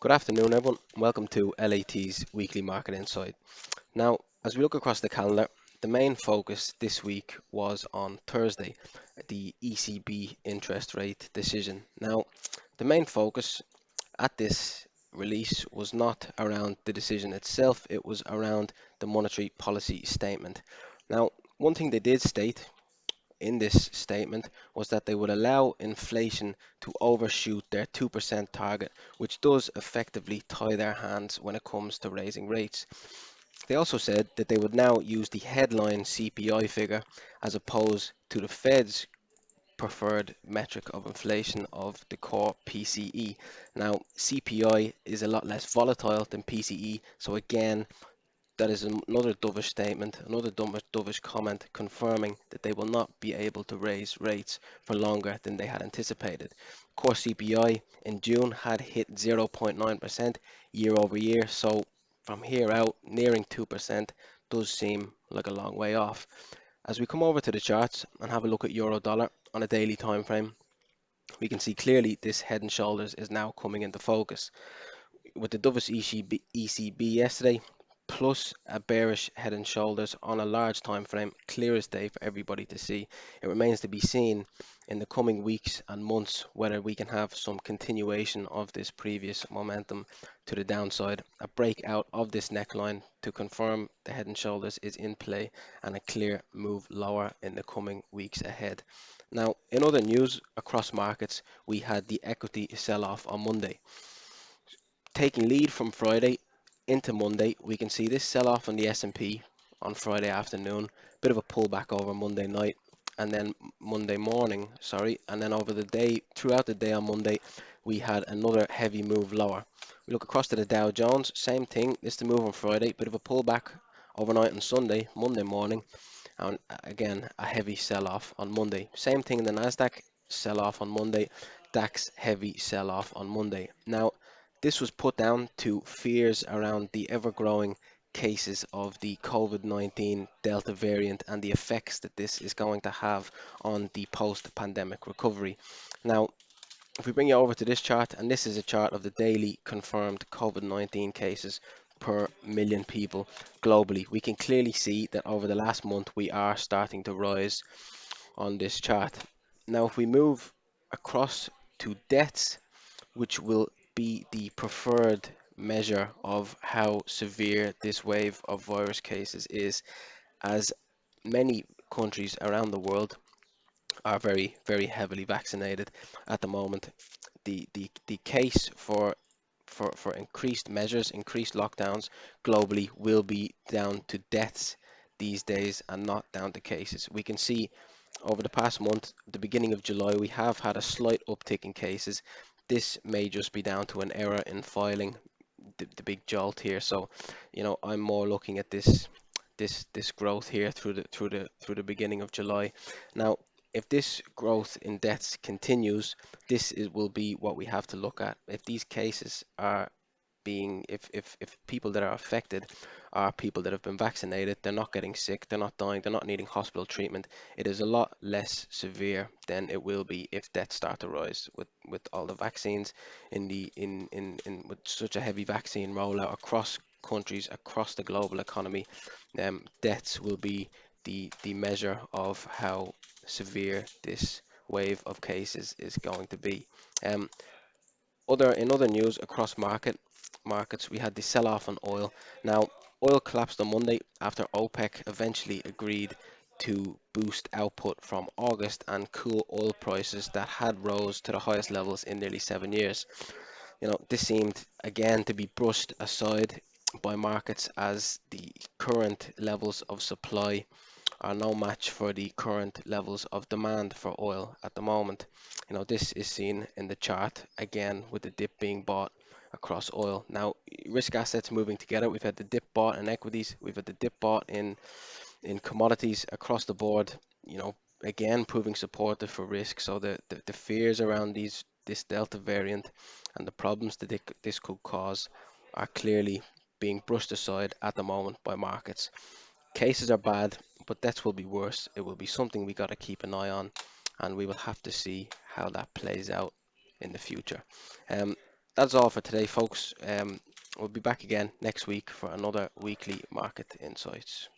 Good afternoon, everyone. Welcome to LAT's weekly market insight. Now, as we look across the calendar, the main focus this week was on Thursday, the ECB interest rate decision. Now, the main focus at this release was not around the decision itself, it was around the monetary policy statement. Now, one thing they did state in this statement was that they would allow inflation to overshoot their 2% target, which does effectively tie their hands when it comes to raising rates. They also said that they would now use the headline CPI figure as opposed to the Fed's preferred metric of inflation of the core PCE. Now, CPI is a lot less volatile than PCE, so again, that is another dovish statement, another dovish comment confirming that they will not be able to raise rates for longer than they had anticipated. Core CPI in June had hit 0.9% year over year, so from here out, nearing 2% does seem like a long way off. As we come over to the charts and have a look at euro dollar on a daily time frame, we can see clearly this head and shoulders is now coming into focus with the dovish ECB yesterday, plus a bearish head and shoulders on a large time frame, clear as day for everybody to see. It remains to be seen in the coming weeks and months whether we can have some continuation of this previous momentum to the downside, a breakout of this neckline to confirm the head and shoulders is in play, and a clear move lower in the coming weeks ahead. Now, in other news across markets, we had the equity sell-off on Monday. Taking lead from Friday into Monday, we can see this sell-off on the S&P on Friday afternoon, bit of a pullback over Monday night, and then Monday morning, and then over the day, throughout the day on Monday, we had another heavy move lower. We look across to the Dow Jones, same thing, this the move on Friday, bit of a pullback overnight on Sunday, Monday morning, and again, a heavy sell-off on Monday. Same thing in the Nasdaq, sell-off on Monday, DAX heavy sell-off on Monday. Now, this was put down to fears around the ever-growing cases of the COVID-19 Delta variant and the effects that this is going to have on the post-pandemic recovery. Now, if we bring you over to this chart, and this is a chart of the daily confirmed COVID-19 cases per million people globally, we can clearly see that over the last month we are starting to rise on this chart. Now, if we move across to deaths, which will be the preferred measure of how severe this wave of virus cases is, as many countries around the world are very, very heavily vaccinated at the moment. The case for increased measures, increased lockdowns globally will be down to deaths these days and not down to cases. We can see over the past month, the beginning of July, we have had a slight uptick in cases. This may just be down to an error in filing, the big jolt here. So, I'm more looking at this growth here through the beginning of July. Now, if this growth in deaths continues, will be what we have to look at. If these cases are being if people that are affected are people that have been vaccinated, they're not getting sick, they're not dying, they're not needing hospital treatment, it is a lot less severe than it will be if deaths start to rise with all the vaccines in with such a heavy vaccine rollout across countries, across the global economy. Deaths will be the measure of how severe this wave of cases is going to be. um, in other news across markets, we had the sell-off on oil. Now, oil collapsed on Monday after OPEC eventually agreed to boost output from August and cool oil prices that had rose to the highest levels in nearly 7 years. This seemed again to be brushed aside by markets as the current levels of supply are no match for the current levels of demand for oil at the moment. This is seen in the chart again with the dip being bought across oil. Now, risk assets moving together. We've had the dip bought in equities. We've had the dip bought in commodities across the board. Again proving supportive for risk. So the fears around this Delta variant and the problems that this could cause are clearly being brushed aside at the moment by markets. Cases are bad, but deaths will be worse. It will be something we got to keep an eye on, and we will have to see how that plays out in the future. Um, That's all for today, folks. We'll be back again next week for another weekly market insights.